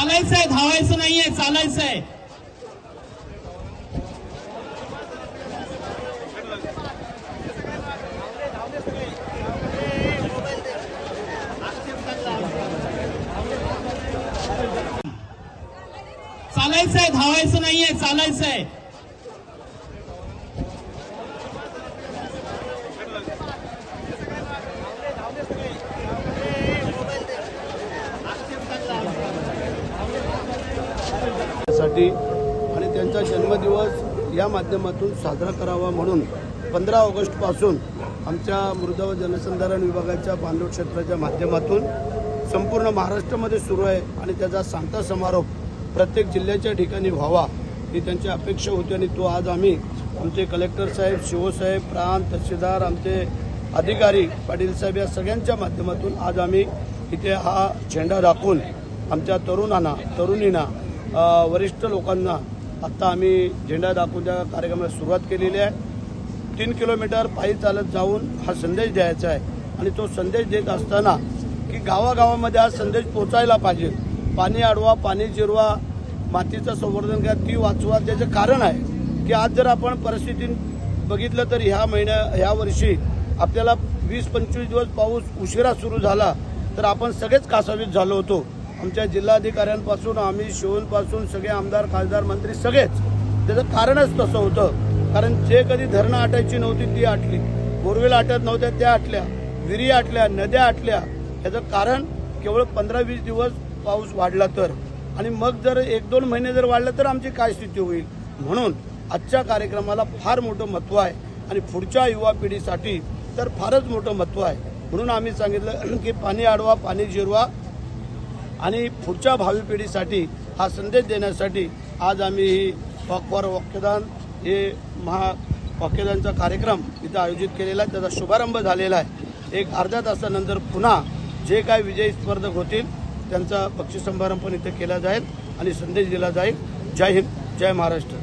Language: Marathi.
चालायचंय, धावायचं नाहीये, चालायचंय. चालायचंय, धावायचं नाहीये, चालायचंय. आणि त्यांचा जन्मदिवस या माध्यमातून साजरा करावा म्हणून 15 ऑगस्टपासून आमच्या मृदा व जलसंधारण विभागाच्या बांधव क्षेत्राच्या माध्यमातून संपूर्ण महाराष्ट्रामध्ये सुरू आहे आणि त्याचा सांगता समारोप प्रत्येक जिल्ह्याच्या ठिकाणी व्हावा ही त्यांची अपेक्षा होती. आणि तो आज आम्ही आमचे कलेक्टर साहेब, शिवसाहेब, प्रांत तहसीलदार, आमचे अधिकारी, पाटील साहेब या सगळ्यांच्या माध्यमातून आज आम्ही इथे हा झेंडा दाखवून आमच्या तरुणींना वरिष्ठ लोकांना आत्ता आम्ही झेंडा दाखवून त्या कार्यक्रमाला सुरुवात केलेली आहे. 3 किलोमीटर पायी चालत जाऊन हा संदेश द्यायचा आहे आणि तो संदेश देत असताना की गावागावामध्ये हा संदेश पोचायला पाहिजे. पाणी अडवा, पाणी जिरवा, मातीचं संवर्धन करा, ती वाचवा. त्याचं कारण आहे की आज जर आपण परिस्थिती बघितलं तर ह्या वर्षी आपल्याला 20-25 दिवस पाऊस उशिरा सुरू झाला तर आपण सगळेच कासावीस झालो होतो. आमच्या जिल्हाधिकाऱ्यांपासून आम्ही शिवूनपासून सगळे आमदार, खासदार, मंत्री सगळेच. त्याचं कारणच तसं होतं, कारण जे कधी धरणं आटायची नव्हती ती आटली, बोरवेल आटत नव्हत्या त्या आटल्या, विहिरी आटल्या, नद्या आटल्या. याचं कारण केवळ 15-20 दिवस पाऊस वाढला तर, आणि मग जर 1-2 महिने जर वाढला तर आमची काय स्थिती होईल. म्हणून आजच्या कार्यक्रमाला फार मोठं महत्त्व आहे आणि पुढच्या युवा पिढीसाठी तर फारच मोठं महत्त्व आहे. म्हणून आम्ही सांगितलं की पाणी अडवा, पाणी जिरवा आणि पुढच्या भावी पिढीसाठी हा संदेश देण्यासाठी आज आम्ही ही वॉक फॉर वॉक्यदान हे वाक्यदानचा कार्यक्रम इथं आयोजित केलेला आहे. त्याचा शुभारंभ झालेला आहे. एक अर्ध्या तासानंतर पुन्हा जे काय विजयी स्पर्धक होतील त्यांचा बक्षीस समारंभ पण इथे केला जाईल आणि संदेश दिला जाईल. जय हिंद, जय महाराष्ट्र.